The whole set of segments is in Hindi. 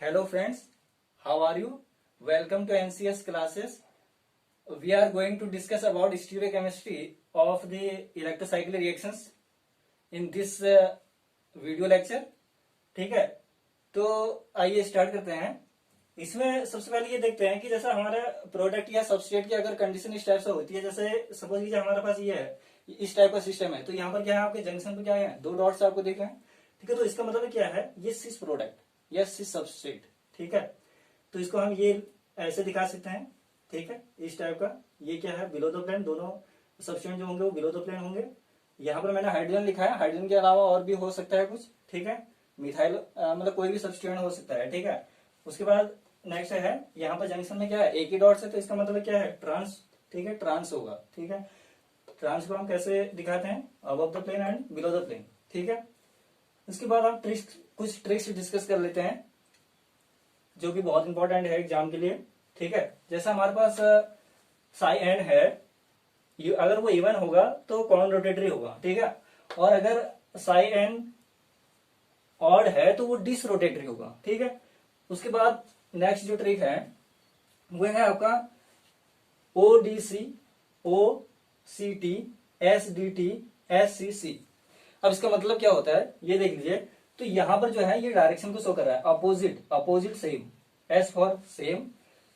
Hello friends, how are you? Welcome to NCS classes. We are going to discuss about stereochemistry of the electrocycle reactions in this video lecture. ठीक है, तो आइए स्टार्ट करते हैं. इसमें सबसे पहले ये देखते हैं कि जैसा हमारा प्रोडक्ट या सबस्ट्रेट की अगर कंडीशन इस टाइप से होती है, जैसे सपोज कीजिए हमारे पास ये है, इस टाइप का सिस्टम है, तो यहाँ पर क्या है, आपके जंक्शन पे क्या है, दो डॉट्स आपको दिख रहे हैं. ठीक है, तो इसका मतलब क्या है, ये सिस प्रोडक्ट या सिस सबस्ट्रेट. ठीक है, तो इसको हम ये ऐसे दिखा सकते हैं. ठीक है, इस टाइप का. ये क्या है, बिलो द प्लेन. दोनों सबस्टेंट जो होंगे वो बिलो द प्लेन होंगे. यहाँ पर मैंने हाइड्रोजन लिखा है, हाइड्रोजन के अलावा और भी हो सकता है कुछ. ठीक है, मिथाइल मतलब कोई भी सबस्टेंट हो सकता है. ठीक है, उसके बाद नेक्स्ट है, यहाँ पर जंक्शन में क्या है, एक ही डॉट से, तो इसका मतलब क्या है, ट्रांस. ठीक है, ट्रांस होगा. ठीक है, ट्रांस को हम कैसे दिखाते हैं, above the plane and below the plane. ठीक है, उसके बाद हम कुछ ट्रिक्स डिस्कस कर लेते हैं जो कि बहुत इंपॉर्टेंट है एग्जाम के लिए. ठीक है, जैसा हमारे पास साई एन है, अगर वो इवन होगा तो कॉमन रोटेटरी होगा. ठीक है, और अगर साई एन ऑड है तो वो डिस रोटेटरी होगा. ठीक है, उसके बाद नेक्स्ट जो ट्रिक है वो है आपका ओडीसी, ओसीटी, एसडीटी, एससीसी. अब इसका मतलब क्या होता है ये देख लीजिए. तो यहां पर जो है ये डायरेक्शन को शो कर रहा है, opposite. Opposite same, S for same,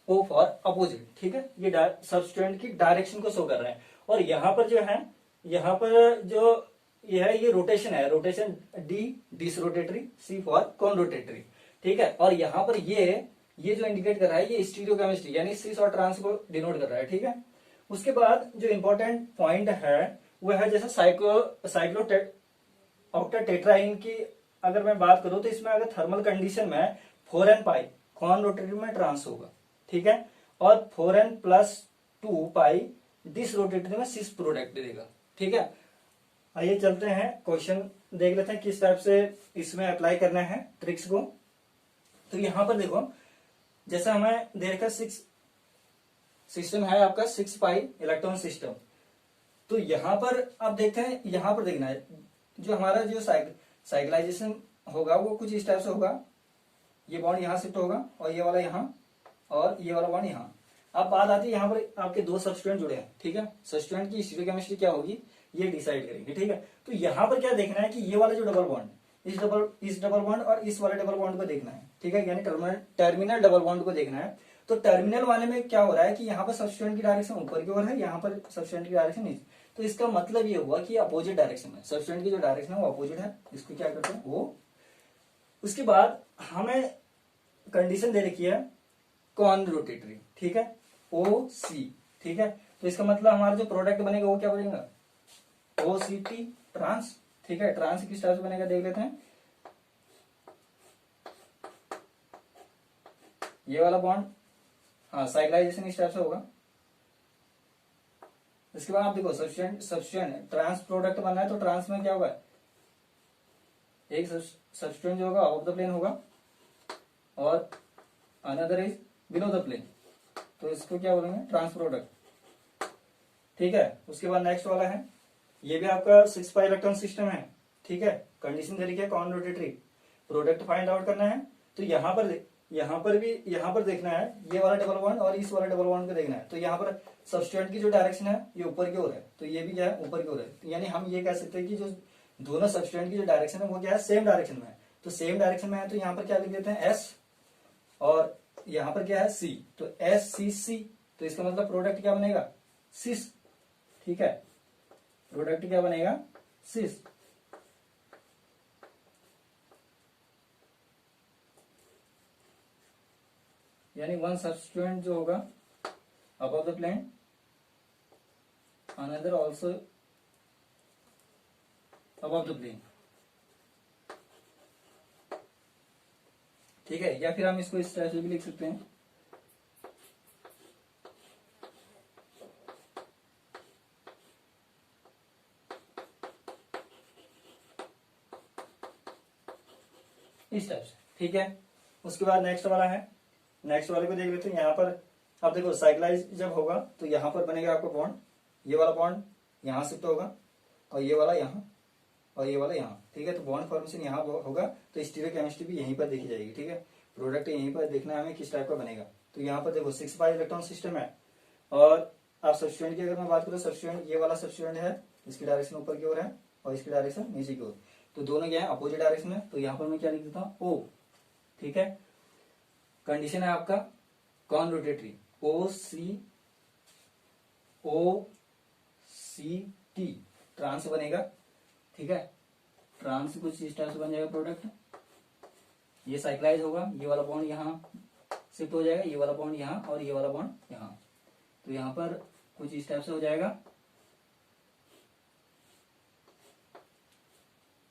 O for opposite. ठीक है, ये सबस्टेंट की डायरेक्शन को शो कर रहा है. और यहां पर जो है, यहां पर जो ये है, ये रोटेशन है, rotation D, disrotatory, C for conrotatory. ठीक है, और यहां पर ये जो इंडिकेट कर रहा है, ये स्टीरियोकेमिस्ट्री यानी सिस और ट्रांस को डिनोट कर रहा है. ठीक है, उसके बाद जो इंपॉर्टेंट पॉइंट है वो है जैसे साइक्लो ऑक्टा टेट्राइन की अगर मैं बात करूं, तो इसमें अगर थर्मल कंडीशन में 4n पाई कॉन रोटेटरी में ट्रांस होगा. ठीक है, और 4n प्लस 2 पाई डिस रोटेटरी में सिस प्रोडक्ट देगा. ठीक है, आइए चलते हैं क्वेश्चन देख लेते हैं किस टाइप से इसमें अप्लाई करना है ट्रिक्स को. तो यहां पर देखो, जैसा हमें दे रखा 6 सिस्टम है आपका, 6 पाई इलेक्ट्रॉन सिस्टम. तो यहां पर आप देखते हैं, यहां पर देखना है जो हमारा जो साइक्लाइजेशन होगा वो कुछ इस टाइप से होगा. ये बॉन्ड यहां शिफ्ट होगा और ये वाला यहां और ये वाला बॉन्ड यहां. अब बात आती है यहाँ पर आपके दो सबस्टेंट जुड़े हैं. ठीक है, सबस्टेंट की स्टीरियोकेमिस्ट्री क्या होगी ये डिसाइड करेंगे. ठीक है, तो यहां पर क्या देखना है कि ये वाला जो डबल बॉन्ड, इस डबल बॉन्ड और इस वाले डबल बॉन्ड को देखना है. ठीक है, यानी टर्मिनल डबल बॉन्ड को देखना है. तो टर्मिनल वाले में क्या हो रहा है कि यहाँ पर सबस्टेंट की डायरेक्शन ऊपर की ओर है, यहाँ पर सबस्टेंट की डायरेक्शन नीचे. तो इसका मतलब ये हुआ कि अपोजिट डायरेक्शन है, सबस्टेंट की जो डायरेक्शन है वो अपोजिट है. इसको क्या करते हैं वो. उसके बाद हमें कंडीशन दे रखी है कॉन रोटेटरी. ठीक है, ओ सी. ठीक है, तो इसका मतलब हमारा जो प्रोडक्ट बनेगा वो क्या बनेगा, ओ सी टी ट्रांस. ठीक है, ट्रांस किस टाइप से बनेगा देख लेते हैं. ये वाला बॉन्ड, हाँ, साइक्लाइजेशन इस टाइप से होगा. इसके बाद आप देखो सबस्टेंट ट्रांस प्रोडक्ट बनना है, तो ट्रांस में क्या होगा, एक सबस्टेंट जो होगा ऑफ द प्लेन होगा और another is below the plane. तो इसको क्या बोलेंगे, ट्रांस प्रोडक्ट. ठीक है, उसके बाद नेक्स्ट वाला है, ये भी आपका 6 पाई इलेक्ट्रॉन सिस्टम है. ठीक है, कंडीशन दे रखी है conrotatory, product find out करना है. तो यहाँ पर देखना है ये वाला डबल बॉन्ड और इस वाला डबल बॉन्ड को देखना है. तो यहाँ पर सबस्टेंट की जो डायरेक्शन है ये ऊपर की ओर है, तो ये भी क्या है, ऊपर की ओर है. यानी हम ये कह सकते हैं कि जो दोनों सबस्टेंट की जो डायरेक्शन है वो क्या है, सेम डायरेक्शन में है. तो सेम डायरेक्शन में है, तो यहाँ पर क्या लिख देते हैं, एस, और यहाँ पर क्या है, सी. तो एस सी सी. तो इसका मतलब प्रोडक्ट क्या बनेगा, सिस. ठीक है, प्रोडक्ट क्या बनेगा, सिस. यानी वन सबस्टेंट जो होगा above the plane, another also above the plane. ठीक है, या फिर हम इसको इस तरह से भी लिख सकते हैं, इस टाइप से. ठीक है, उसके बाद नेक्स्ट वाला है, नेक्स्ट वाले को देख लेते हैं. यहाँ पर आप देखो साइक्लाइज जब होगा तो यहाँ पर बनेगा आपका बॉन्ड, ये वाला बॉन्ड यहाँ शिफ्ट होगा और ये वाला यहाँ और ये वाला यहाँ. ठीक है, तो बॉन्ड फॉर्मेशन यहाँ होगा, तो स्टीरियोकेमिस्ट्री भी यहीं पर देखी जाएगी. ठीक है, प्रोडक्ट यहीं पर देखना है हमें किस टाइप का बनेगा। तो यहाँ पर देखो 6 पाई इलेक्ट्रॉन सिस्टम है, और आप सब्स्टिट्यूएंट की अगर मैं बात करूँ, सब्स्टिट्यूएंट ये वाला सब्स्टिट्यूएंट है, इसकी डायरेक्शन ऊपर की ओर है और इसकी डायरेक्शन नीचे की ओर, तो दोनों क्या है अपोजिट डायरेक्शन है। तो यहाँ पर मैं क्या लिख देता हूँ ओ, ठीक है। कंडीशन है आपका कॉन रोटेटरी, ओ सी टी ट्रांस बनेगा, ठीक है। ट्रांस कुछ इस टाइप से बन जाएगा प्रोडक्ट, ये साइक्लाइज होगा, ये वाला बॉन्ड यहाँ शिफ्ट हो जाएगा, ये वाला बॉन्ड यहाँ और ये वाला बॉन्ड यहाँ, तो यहाँ पर कुछ इस टाइप से हो जाएगा।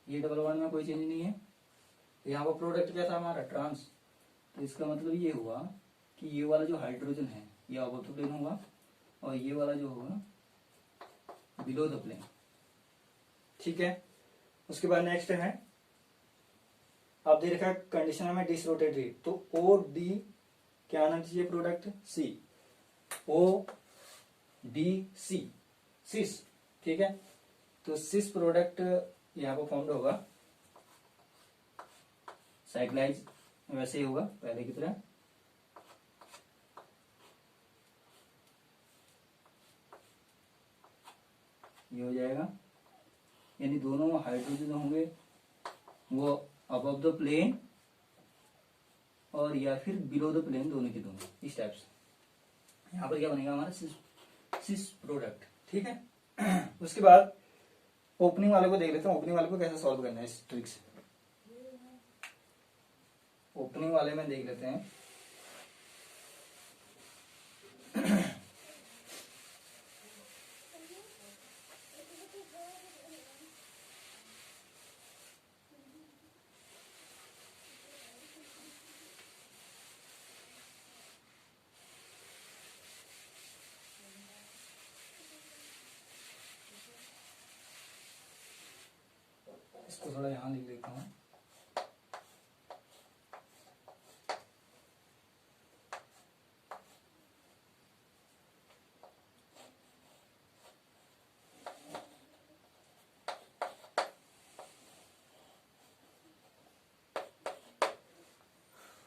ये डबल बॉन्ड में कोई चेंज नहीं है। तो यहाँ पर प्रोडक्ट क्या था हमारा ट्रांस, तो इसका मतलब ये हुआ कि ये वाला जो हाइड्रोजन है ये अबव द प्लेन होगा और ये वाला जो होगा बिलो द प्लेन, ठीक है। उसके बाद नेक्स्ट है, आप दे रखा है कंडीशन हमें डिसरोटेटरी, तो ओ डी क्या आना चाहिए प्रोडक्ट सी, ओ डी सी, सिस, ठीक है। तो सिस प्रोडक्ट यहाँ पर फॉर्म्ड होगा, साइक्लाइज वैसे ही होगा पहले की तरह, ये हो जाएगा, यानी दोनों हाइड्रोजन होंगे वो अबव द प्लेन और या फिर बिलो द प्लेन, दोनों के दोनों इस टाइप से। यहाँ पर क्या बनेगा हमारा सिस प्रोडक्ट, ठीक है। उसके बाद ओपनिंग वाले को देख लेते हैं, ओपनिंग वाले को कैसे सॉल्व करना है इस ट्रिक से। ओपनिंग वाले में देख लेते हैं, इसको थोड़ा यहाँ लिख लेता हूँ।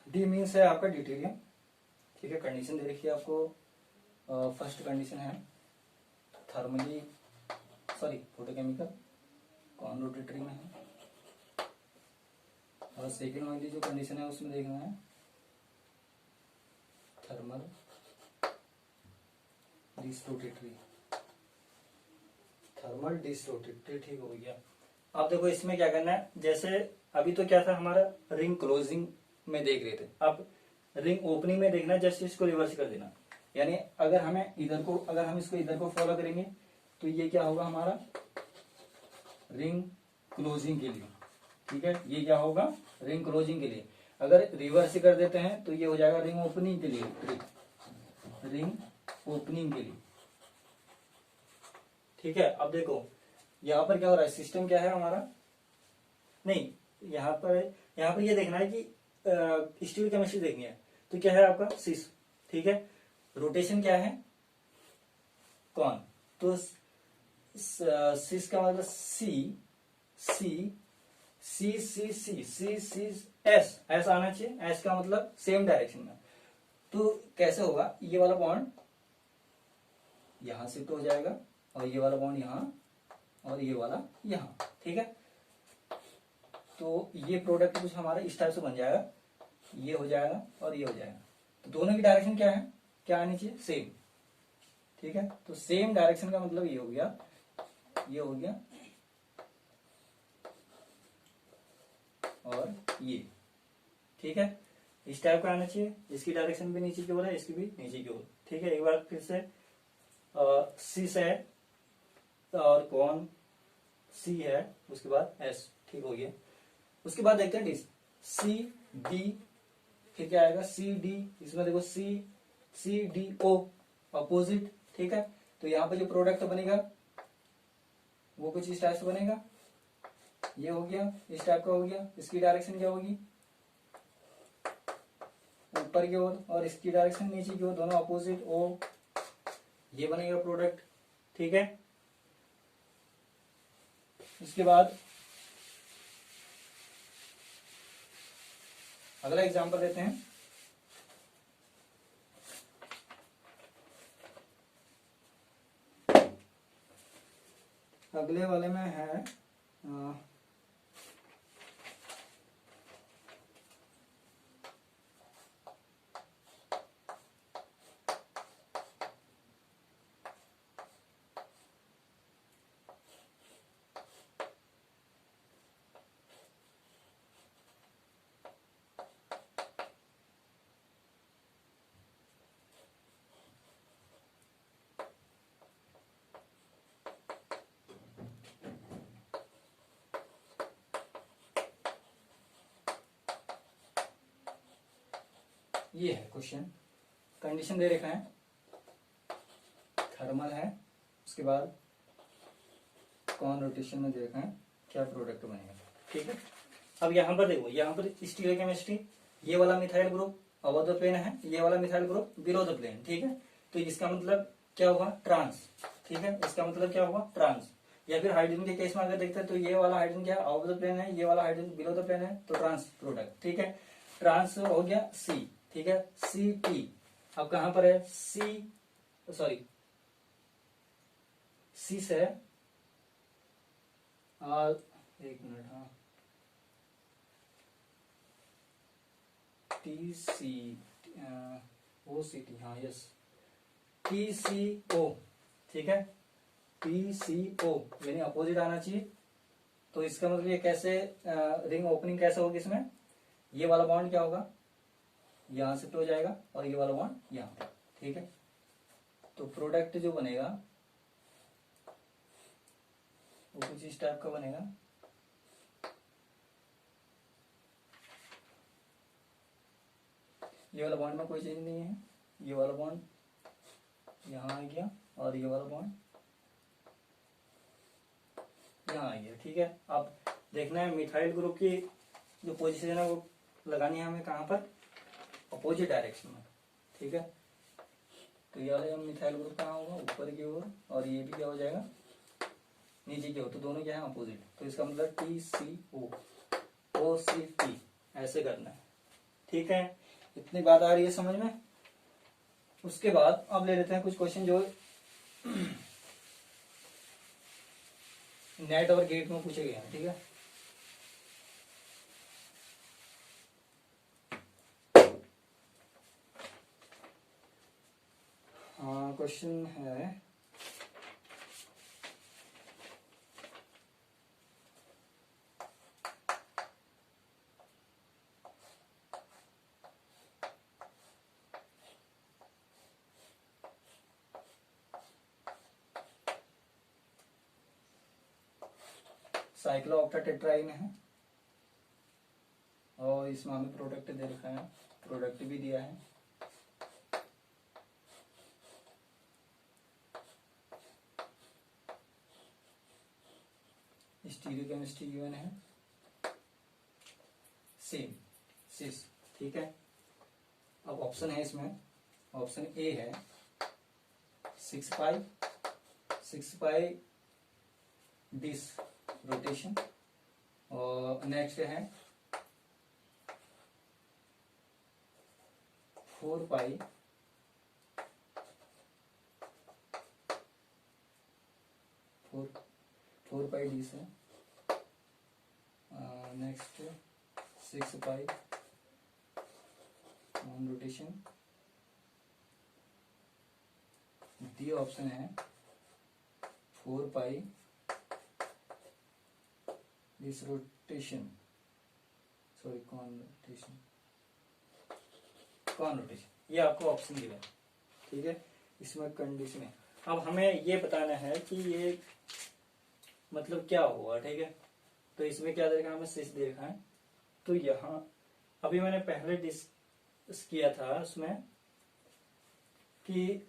डी मीन्स है आपका ड्यूटेरियम, ठीक है। कंडीशन दे रखी है आपको, फर्स्ट कंडीशन है थर्मली फोटोकेमिकल कॉन रोटेटरी में है, और सेकेंड वाली जो कंडीशन है उसमें देखना है थर्मल डिसरोटेटरी, थर्मल डिसरोटेटरी, ठीक हो गया। अब देखो इसमें क्या करना है, जैसे अभी तो क्या था हमारा रिंग क्लोजिंग में देख रहे थे, अब रिंग ओपनिंग में देखना, जस्ट इसको रिवर्स कर देना, यानी अगर हम इसको इधर को फॉलो करेंगे तो ये क्या होगा हमारा रिंग क्लोजिंग के लिए, ठीक है। ये क्या होगा रिंग क्लोजिंग के लिए। अगर रिवर्स कर देते हैं तो ये हो जाएगा रिंग ओपनिंग के लिए, रिंग ओपनिंग के लिए, ठीक है। अब देखो यहाँ पर क्या हो रहा है, सिस्टम क्या है हमारा, नहीं यहाँ पर ये देखना है कि स्टीरियो केमिस्ट्री देखनी है, तो क्या है आपका सिस, ठीक है। रोटेशन क्या है कौन, तो सिस का मतलब सी सी सी सी सी सी सी एस, एस आना चाहिए, एस का मतलब सेम डायरेक्शन में। तो कैसे होगा, ये वाला बॉन्ड यहां शिफ्ट हो जाएगा और ये वाला बॉन्ड यहां और ये वाला यहां, ठीक है। तो ये प्रोडक्ट कुछ हमारा इस टाइप से बन जाएगा, ये हो जाएगा और ये हो जाएगा। तो दोनों की डायरेक्शन क्या है, क्या आनी चाहिए सेम, ठीक है। तो सेम डायरेक्शन का मतलब ये हो गया, ये हो गया और ये, ठीक है। इस टाइप का आना चाहिए, इसकी डायरेक्शन भी नीचे की ओर है, इसकी भी नीचे की ओर, ठीक है। एक बार फिर से सिस है और कौन सी है, उसके बाद एस, ठीक हो गया। उसके बाद देखते हैं डिस, सी डी, फिर क्या आएगा सी डी, इसमें देखो सी डी ओ अपोजिट, ठीक है। तो यहाँ पे जो प्रोडक्ट बनेगा वो कुछ इस टाइप से बनेगा, ये हो गया इस टाइप का हो गया। इसकी डायरेक्शन क्या होगी ऊपर की ओर और इसकी डायरेक्शन नीचे की ओर, दोनों अपोजिट, ओ ये बनेगा प्रोडक्ट, ठीक है। इसके बाद अगला एग्जांपल लेते हैं। अगले वाले में है ये है क्वेश्चन, कंडीशन दे रखा है, थर्मल है, उसके बाद कौन रोटेशन में दे रखा है, क्या प्रोडक्ट बनेगा। ठीक है, अब यहाँ पर देखो, यहाँ पर स्टीरियोकेमिस्ट्री, ये वाला methyl group above the plane है, ये वाला methyl group below the plane. ठीक है, तो इसका मतलब क्या हुआ, ट्रांस। ठीक है, इसका मतलब क्या हुआ, ट्रांस। या फिर हाइड्रोजन के केस में अगर देखते हैं तो ये वाला हाइड्रोजन क्या है, अबव द प्लेन है, ये वाला हाइड्रोजन बिलो द प्लेन है, तो ट्रांस प्रोडक्ट। ठीक है, ट्रांस हो गया सी। ठीक है, सी टी। अब कहां पर है, सी सॉरी सी से एक मिनट, हाँ, टी सी ओ सी टी, हाँ यस, टी सी ओ। ठीक है, टी सी ओ यानी अपोजिट आना चाहिए। तो इसका मतलब ये कैसे रिंग ओपनिंग कैसे होगी, इसमें ये वाला बॉन्ड क्या होगा, यहां शिफ्ट हो जाएगा और ये वाला बॉन्ड यहां पर। ठीक है, तो प्रोडक्ट जो बनेगा वो कुछ इस टाइप का बनेगा। ये वाला बॉन्ड में कोई चेंज नहीं है, ये वाला बॉन्ड यहां आ गया और ये वाला बॉन्ड यहाँ आ गया। ठीक है, अब देखना है मिथाइल ग्रुप की जो पोजीशन है वो लगानी है हमें कहाँ पर, अपोजिट डायरेक्शन में। ठीक है, तो ये वाला मिथाइल ग्रुप कहाँ होगा, ऊपर की ओर, और ये भी क्या हो जाएगा, नीचे की ओर। तो दोनों क्या है, अपोजिट। तो इसका मतलब टी सी ओ सी टी ऐसे करना है। ठीक है, इतनी बात आ रही है समझ में। उसके बाद अब ले लेते हैं कुछ क्वेश्चन जो नेट और गेट में पूछे गए हैं। ठीक है, हाँ क्वेश्चन है, साइक्लोऑक्टाटेट्राइन है और इसमें हमें प्रोडक्ट दे रखा है, प्रोडक्ट भी दिया है। स्टीरियोकेमिस्ट्री गिवन है, सेम सिस। ठीक है, अब ऑप्शन है इसमें, ऑप्शन ए है 6 पाई डिस रोटेशन, और नेक्स्ट है 4 पाई डिस है, next 6 pi on rotation. D option है 4 pi disrotation, sorry conrotation, ये आपको ऑप्शन दिया है। ठीक है, इसमें कंडीशन है। अब हमें ये बताना है कि ये मतलब क्या हुआ। ठीक है, तो इसमें क्या दे रखा है, हमें सिस दे रखा है। तो यहाँ अभी मैंने पहले डिस्कस किया था उसमें कि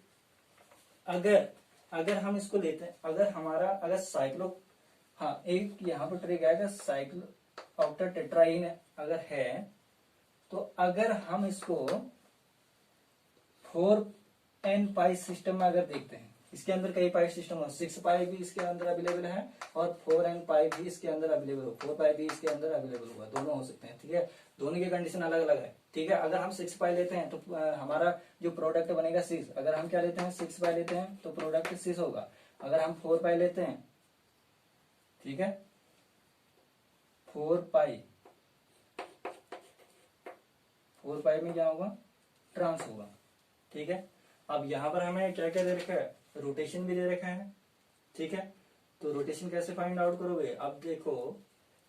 अगर हम इसको लेते हैं, अगर साइक्लो, हाँ एक यहाँ पर ट्रिक आएगा, साइक्लो ऑक्टाटेट्राइन अगर है तो अगर हम इसको 4n पाई सिस्टम में अगर देखते हैं, इसके अंदर कई पाई सिस्टम हो, 6 पाई भी इसके अंदर अवेलेबल है और 4n पाई भी इसके अंदर अवेलेबल हो, 4 पाई भी इसके अंदर अवेलेबल होगा, दोनों हो सकते हैं। ठीक है, दोनों की कंडीशन अलग अलग है। ठीक है, अगर हम 6 पाई लेते हैं तो हमारा जो प्रोडक्ट बनेगा 6। अगर हम क्या लेते हैं 6 पाई लेते हैं तो प्रोडक्ट 6 होगा। अगर हम 4 पाई लेते हैं, ठीक है, 4 पाई में क्या होगा, ट्रांस होगा। ठीक है, अब यहाँ पर हमें क्या क्या दे रखा है, रोटेशन भी दे रखा है। ठीक है, तो रोटेशन कैसे फाइंड आउट करोगे, अब देखो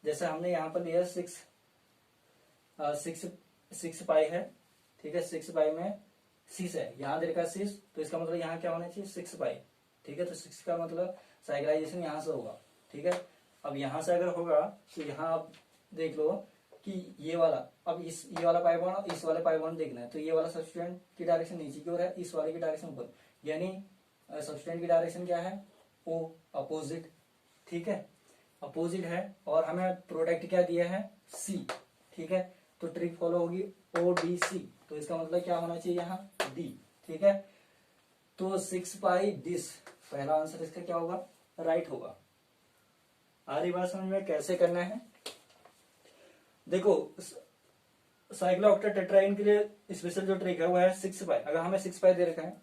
जैसे हमने यहाँ पर लिया 6 पाई है। ठीक है, 6 पाई में 6 है, यहाँ दे रखा 6, तो इसका मतलब यहाँ क्या होना चाहिए 6 पाई। ठीक है, तो 6 का मतलब साइक्लाइजेशन यहाँ से होगा। ठीक है, अब यहाँ से अगर होगा तो यहाँ आप देख लो कि ये वाला, अब ये वाला पाई बॉन्ड इस वाले पाई बॉन्ड देखना है, तो ये वाला सब्सटेंट की डायरेक्शन नीचे की ओर है, इस वाले की डायरेक्शन ऊपर, यानी सब्सटेंट की डायरेक्शन क्या है, ओ अपोजिट। ठीक है, अपोजिट है और हमें प्रोडक्ट क्या दिया है, सी। ठीक है, तो ट्रिक फॉलो होगी ODC, तो इसका मतलब क्या होना चाहिए यहाँ D। ठीक है, तो 6 पाई दिस, पहला आंसर इसका क्या होगा, राइट होगा। आ रही बात समझ में कैसे करना है। देखो साइक्लोऑक्टेट टेट्राइन के लिए स्पेशल जो ट्रिक है वो है 6 पाई। अगर हमें 6 पाई दे रखा है,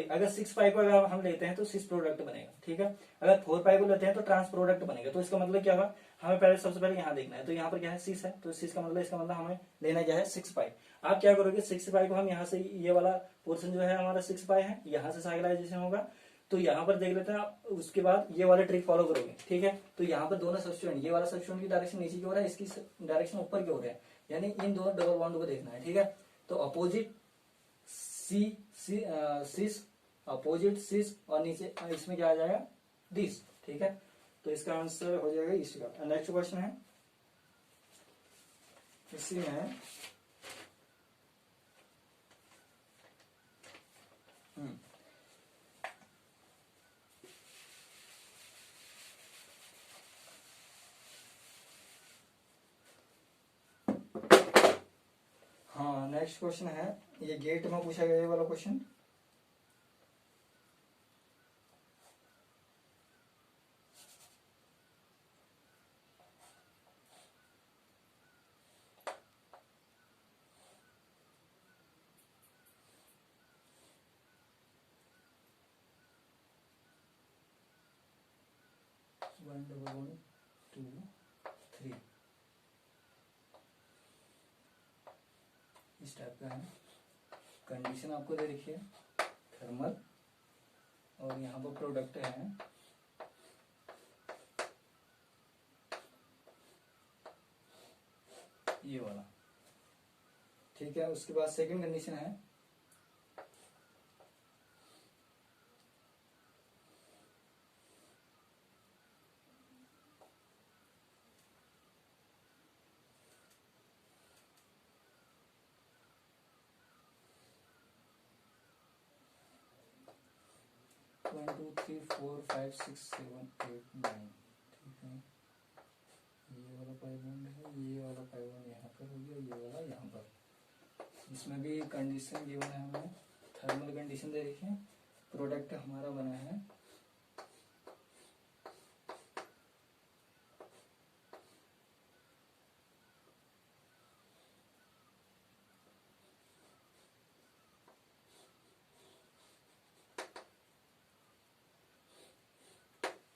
अगर 6 पाई को अगर हम लेते हैं तो 6 प्रोडक्ट बनेगा। ठीक है, अगर 4 पाई को लेते हैं तो ट्रांस प्रोडक्ट बनेगा। तो इसका मतलब क्या होगा, हमें पहले सबसे पहले यहाँ देखना है, तो यहाँ पर क्या है 6 है, तो 6 का मतलब, इसका मतलब हमें लेना क्या है 6 पाई। आप क्या करोगे, 6 पाई को हम यहाँ से, ये वाला पोर्शन जो है हमारा 6 पाई है, यहाँ से साइक्लाइजेशन होगा, तो यहाँ पर देख लेते हैं आप, उसके बाद ये वाले ट्रिक फॉलो करोगे। ठीक है, तो यहाँ पर दोनों सब्स्टिट्यूएंट, ये वाला सब्स्टिट्यूएंट की डायरेक्शन नीचे की ओर है, इसकी डायरेक्शन ऊपर की ओर है, यानी इन दोनों डबल बॉन्ड को देखना है। ठीक है, तो अपोजिट सिस, अपोजिट सिस, और नीचे इसमें क्या आ जाएगा दिस। ठीक है, तो इसका आंसर हो जाएगा इसका। नेक्स्ट क्वेश्चन है, इसी में हाँ, नेक्स्ट क्वेश्चन है, ये गेट में पूछा गया ये वाला क्वेश्चन। वन डबल 1 2 3 इस टाइप का है। कंडीशन आपको दे रखी है थर्मल, और यहाँ पर प्रोडक्ट है ये वाला। ठीक है, उसके बाद सेकंड कंडीशन है, one two three four five six seven eight nine. ठीक है, ये वाला पाइबॉन्ड है, ये वाला पाइबॉन्ड यहाँ पर हो गया, ये वाला यहाँ पर। इसमें भी कंडीशन गिवन है हमें, थर्मल कंडीशन दे रखी है, प्रोडक्ट हमारा बना है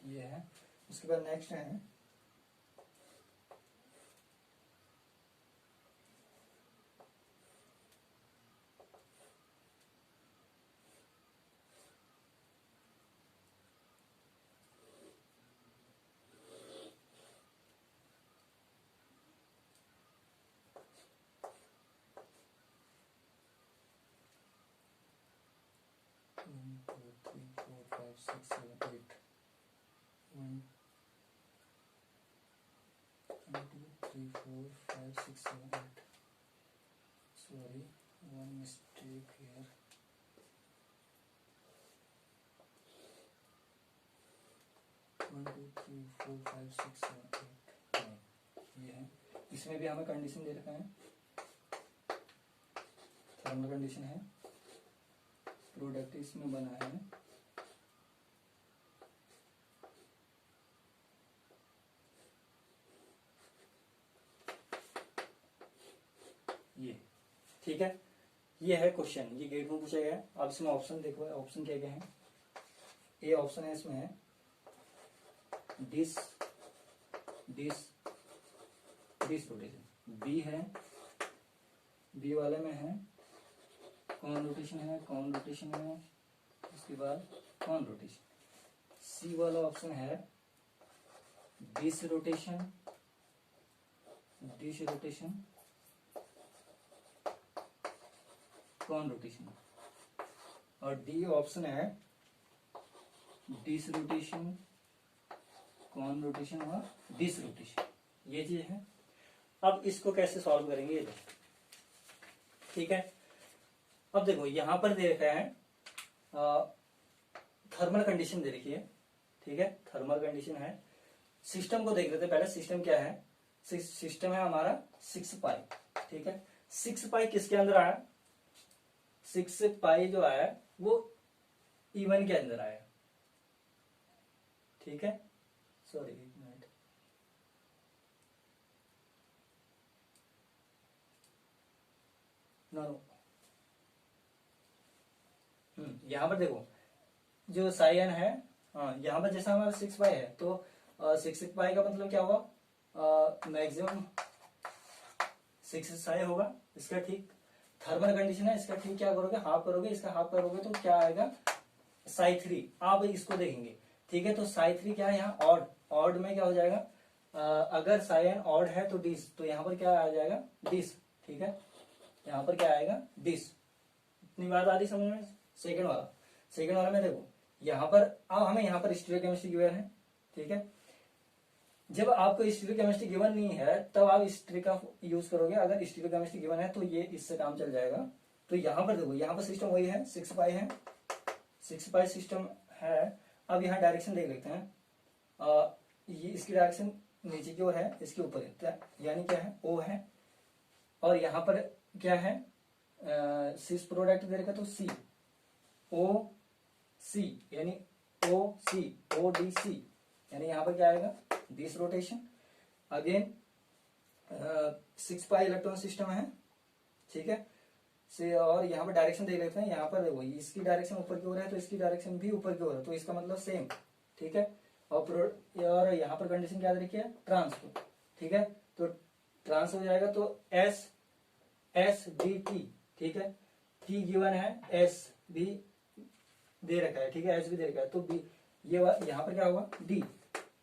ये है। उसके बाद नेक्स्ट है, one two three four five six seven eight, one two three four five six seven eight, sorry one mistake here, one two three four five six seven eight nine, ये है। इसमें भी हमें कंडीशन दे रखा है, थर्मल कंडीशन है प्रोडक्ट इसमें बना है ये, ठीक है। ये है क्वेश्चन, ये गेट में पूछा गया है। अब इसमें ऑप्शन देखो, ऑप्शन क्या क्या है। ए ऑप्शन है इसमें है dis dis disrotation. B है, बी वाले में है कॉन रोटेशन है, कॉन रोटेशन है, उसके बाद कॉन रोटेशन। सी वाला ऑप्शन है disrotation, disrotation, conrotation. और डी ऑप्शन है डिस रोटेशन, कॉन रोटेशन और डिस रोटेशन। ये चीज है। अब इसको कैसे सॉल्व करेंगे ये देखो, ठीक है। अब देखो यहां पर दे रखा है थर्मल कंडीशन दे रखी है, ठीक है। थर्मल कंडीशन है। सिस्टम को देख लेते पहले, सिस्टम क्या है। सिस्टम है हमारा 6 पाई, ठीक है। 6 पाई किसके अंदर आया, 6 पाई जो आया वो E1 के अंदर आया, ठीक है। सॉरी एक मिनट, नो यहां पर देखो जो साइन है, हाँ यहाँ पर जैसा हमारा 6 पाई है तो 6 पाई का मतलब क्या होगा, मैक्सिमम 6 साई होगा इसका, ठीक। थर्मल कंडीशन है इसका, ठीक। क्या करोगे, हाफ करोगे, इसका हाफ करोगे तो क्या आएगा, साई 3। आप इसको देखेंगे, ठीक है। तो साई 3 क्या है यहाँ, ऑड। ऑड में क्या हो जाएगा, अगर साइन ऑड है तो डिस, तो यहाँ पर क्या आ जाएगा, डिस, ठीक है। यहाँ पर क्या आएगा, डिस। इतनी बात आ रही समझ में। सेकंड वाला, सेकंड वाला में देखो यहाँ पर, अब हमें यहाँ पर स्टीरियोकेमिस्ट्री गिवन है, ठीक है। जब आपको स्टीरियोकेमिस्ट्री गिवन नहीं है तब आप इस ट्रिक का यूज करोगे। अगर स्टीरियोकेमिस्ट्री गिवन है तो ये इससे काम चल जाएगा। तो यहाँ पर देखो, यहाँ पर सिस्टम वही है, 6 पाई है, 6 पाई सिस्टम है। अब यहाँ डायरेक्शन देख लेते हैं। ये इसकी डायरेक्शन नीचे की ओर है, इसके ऊपर यानी क्या है, ओ है। और यहाँ पर क्या है, सिस प्रोडक्ट दे रखा तो सी, ओ सी यानी ओ सी, ओ डी सी, यानी यहाँ पर क्या आएगा, this rotation. Again 6 pi electron system है, ठीक है। से और यहाँ पर डायरेक्शन देख लेते हैं। यहाँ पर देखो इसकी डायरेक्शन ऊपर की ओर है तो इसकी डायरेक्शन भी ऊपर की ओर है, तो इसका मतलब सेम, ठीक है। और यहाँ पर कंडीशन क्या रखी है, ट्रांस, ठीक है। तो ट्रांस हो जाएगा तो एस एस डी टी, ठीक है। टी गिवन है, एस भी दे रखा है, ठीक है, एच भी दे रखा है, तो बी ये यहाँ पर क्या होगा, डी,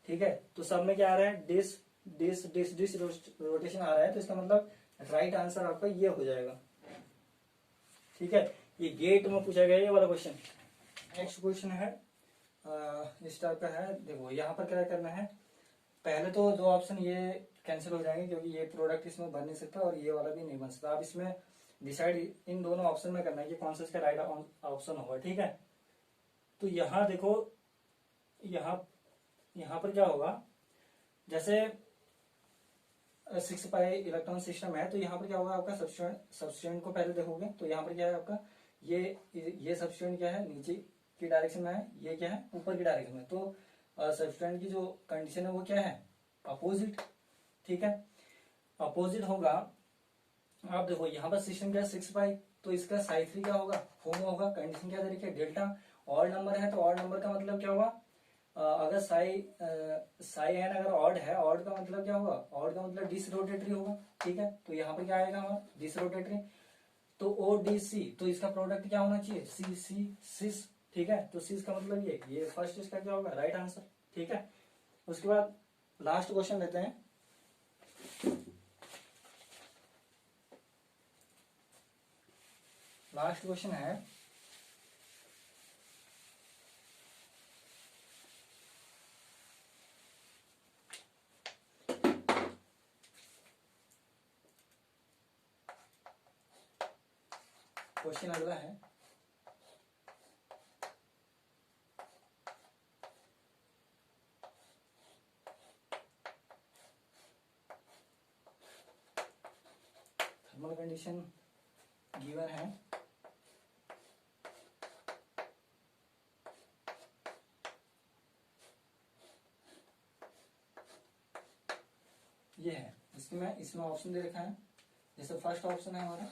ठीक है। तो सब में क्या आ रहा है, dis dis dis disrotation आ रहा है, तो इसका मतलब राइट आंसर आपका ये हो जाएगा, ठीक है। ये गेट में पूछा गया ये वाला क्वेश्चन। नेक्स्ट क्वेश्चन है इस टाइप का है। देखो यहाँ पर क्या करना है, पहले तो दो ऑप्शन ये कैंसिल हो जाएंगे क्योंकि ये प्रोडक्ट इसमें बन नहीं सकता और ये वाला भी नहीं बन सकता। आप इसमें डिसाइड इन दोनों ऑप्शन में करना है कि कौन सा इसका राइट ऑप्शन होगा, ठीक है। तो यहाँ देखो, यहाँ पर क्या होगा, जैसे 6 पाई इलेक्ट्रॉन सिस्टम है तो यहाँ पर क्या होगा, आपका सब्सटेंट को पहले देखोगे तो यहाँ पर क्या है आपका, ये सब्सटेंट क्या है, नीचे की डायरेक्शन में है, ये क्या है, ऊपर की डायरेक्शन में। तो सब्सटेंट की जो कंडीशन है वो क्या है, अपोजिट, ठीक है, अपोजिट होगा। आप देखो यहाँ पर सिस्टम क्या है, 6 पाई, तो इसका साई 3 क्या होगा, होमो होगा। कंडीशन क्या दे रखी है, डेल्टा। ऑड नंबर है तो ऑड नंबर का मतलब क्या होगा, अगर साई एन अगर ऑड है, ऑड का मतलब क्या होगा, ऑड का मतलब डिस रोटेटरी होगा, ठीक है। तो यहाँ पर क्या आएगा हमारा, डिस रोटेटरी। तो ओ डी सी, तो इसका प्रोडक्ट क्या होना चाहिए, सी सी सिस, ठीक है। तो सिस का मतलब ये फर्स्ट इसका क्या होगा, राइट आंसर, ठीक है। उसके बाद लास्ट क्वेश्चन लेते हैं। लास्ट क्वेश्चन है क्वेश्चन अगला है, थर्मल कंडीशन गिवन है ये है, इसमें ऑप्शन दे रखा है। जैसे फर्स्ट ऑप्शन है हमारा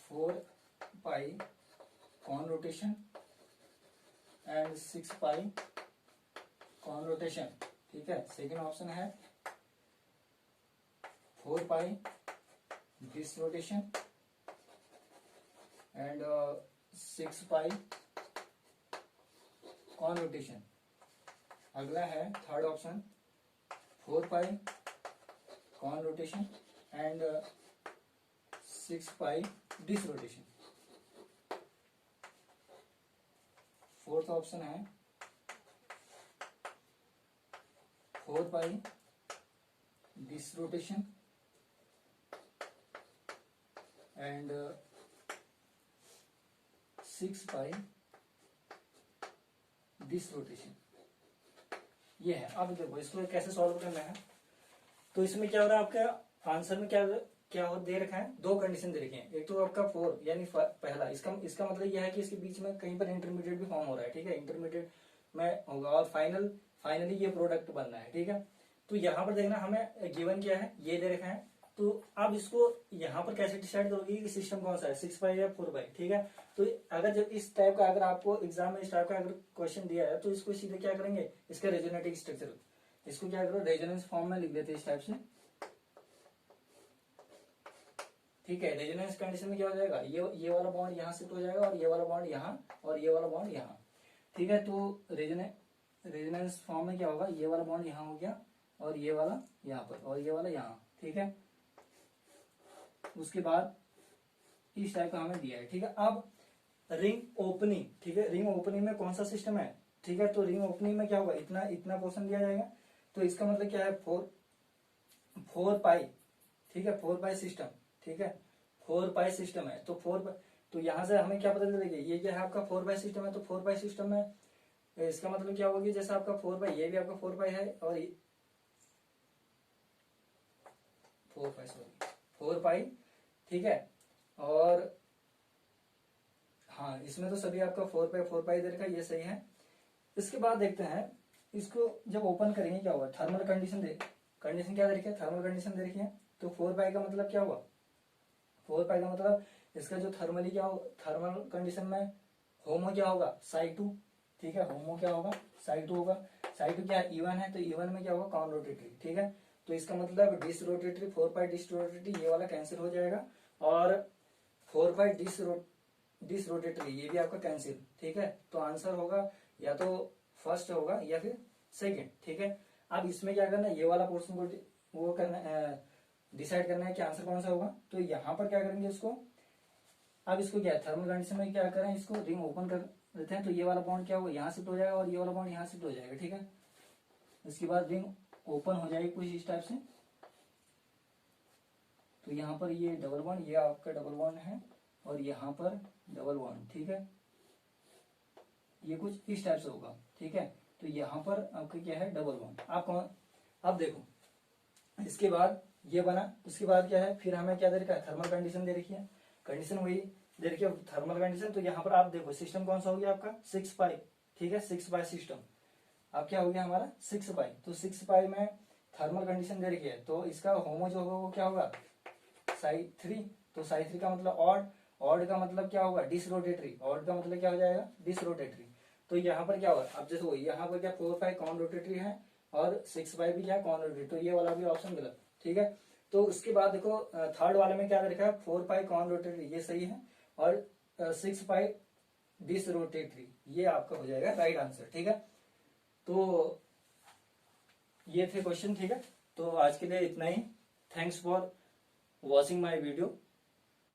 4 pi conrotation and 6 pi conrotation, ठीक है। सेकेंड ऑप्शन है 4 pi disrotation and 6 pi conrotation. अगला है third option 4 pi conrotation and 6 pi disrotation. Fourth option है 4 pi disrotation and 6 pi disrotation. ये है। अब देखो इसको कैसे सॉल्व करना है। तो इसमें क्या हो रहा है, आपका आंसर में क्या हो दे रखा है, दो कंडीशन दे रखी है। एक तो आपका 4 यानी पहला, इसका मतलब यह है कि इसके बीच में कहीं पर इंटरमीडिएट भी फॉर्म हो रहा है, ठीक है, इंटरमीडिएट में होगा और फाइनली ये प्रोडक्ट बनना है, ठीक है। तो यहाँ पर देखना हमें गिवन क्या है, ये दे रखा है। तो अब इसको यहाँ पर कैसे डिसाइड करोगे कि सिस्टम कौन सा है, 6 पाई या 4 पाई, ठीक है। तो अगर जब इस टाइप का अगर आपको एग्जाम में इस टाइप का अगर क्वेश्चन दिया है तो इसको सीधे क्या करेंगे, इसका रेजोनेटिव स्ट्रक्चर, इसको क्या करो रेजोनेंस फॉर्म में लिख देते हैं इस टाइप से, ठीक है। रेजोनेंस कंडीशन में क्या हो जाएगा, ये वाला बॉन्ड यहाँ शिफ्ट हो जाएगा और ये वाला बॉन्ड यहाँ और ये वाला बॉन्ड यहाँ, ठीक है। तो रेजोनेंस फॉर्म में क्या होगा, ये वाला बॉन्ड यहाँ हो गया और ये वाला यहाँ पर और ये वाला यहाँ, ठीक है। उसके बाद इस टाइप का हमें दिया है, ठीक है। अब रिंग ओपनिंग, ठीक है, रिंग ओपनिंग में कौन सा सिस्टम है, ठीक है। तो रिंग ओपनिंग में क्या होगा, इतना पोर्शन दिया जाएगा। तो इसका मतलब क्या है, 4 पाई, ठीक है, 4 पाई सिस्टम, ठीक है, 4 पाई सिस्टम है। तो 4 पाई, तो यहां से हमें क्या पता चलेगा, ये क्या है आपका 4 पाई सिस्टम है। तो 4 पाई सिस्टम में इसका मतलब क्या होगा, जैसे आपका 4 पाई, ये भी आपका 4 पाई है और 4 पाई, ठीक है। और हाँ, इसमें तो सभी आपका 4 पाई दे रखा है, ये सही है। इसके बाद देखते हैं इसको जब ओपन करेंगे क्या होगा, थर्मल कंडीशन क्या दे रखी है, थर्मल कंडीशन दे रखी है। तो 4 पाई का मतलब क्या हुआ, 4 पाई का मतलब इसका जो थर्मल कंडीशन में होमो क्या होगा, साई2, ठीक है, होमो क्या होगा, साई2 होगा। साई2 क्या है, इवन है, तो इवन में क्या होगा, कॉन रोटेटरी, ठीक है। तो इसका मतलब dish rotatory, 4 pi dish rotatory, ये वाला कैंसिल हो जाएगा और 4 पाई डिस रोटेटरी ये भी आपका कैंसिल, ठीक है। तो आंसर होगा या तो फर्स्ट होगा या फिर सेकंड, ठीक है। अब इसमें क्या करना है, ये वाला पोर्शन को वो करना डिसाइड करना है कि आंसर कौन सा होगा। तो यहाँ पर क्या करेंगे इसको, अब इसको क्या थर्मल कंडीशन में क्या करें, इसको रिंग ओपन कर देते हैं। तो ये वाला बॉन्ड क्या होगा, यहाँ शिफ्ट हो जाएगा और ये वाला बॉन्ड यहाँ शिफ्ट हो जाएगा, ठीक है। इसके बाद रिंग ओपन हो जाएगी कुछ इस टाइप से। तो यहाँ पर ये डबल बॉन्ड, ये आपका डबल बॉन्ड है और यहाँ पर डबल बॉन्ड, ठीक है, ये कुछ इस टाइप से होगा, ठीक है। तो यहाँ पर आपका क्या है, डबल बॉन्ड। अब देखो इसके बाद ये बना, उसके बाद क्या है, फिर हमें क्या दे रखा है, थर्मल कंडीशन दे रखी है, कंडीशन वही दे रखी है थर्मल कंडीशन। तो यहाँ पर आप देखो सिस्टम कौन सा हो गया आपका, 6 पाई, ठीक है, 6 पाई सिस्टम। अब क्या हो गया हमारा 6 पाई। तो 6 पाई में थर्मल कंडीशन दे रखी है, तो इसका होमो जो होगा वो क्या होगा, साई3। तो साई3 का मतलब ऑड का मतलब क्या होगा, डिस रोटेटरी, ऑड का मतलब क्या हो जाएगा, डिस रोटेटरी। तो यहाँ पर क्या होगा, अब जैसे वो यहाँ पर क्या 4 पाई कॉन रोटेटरी है और 6 पाई भी क्या कॉन रोटेटरी, तो ये वाला भी ऑप्शन गलत, ठीक है। तो उसके बाद देखो थर्ड वाले में क्या देखा है, 4 पाई कॉन रोटेटरी ये सही है और 6 पाई डिस रोटेटरी ये आपका हो जाएगा राइट आंसर, ठीक है। तो ये थे क्वेश्चन, ठीक है। तो आज के लिए इतना ही। Thanks for watching my video.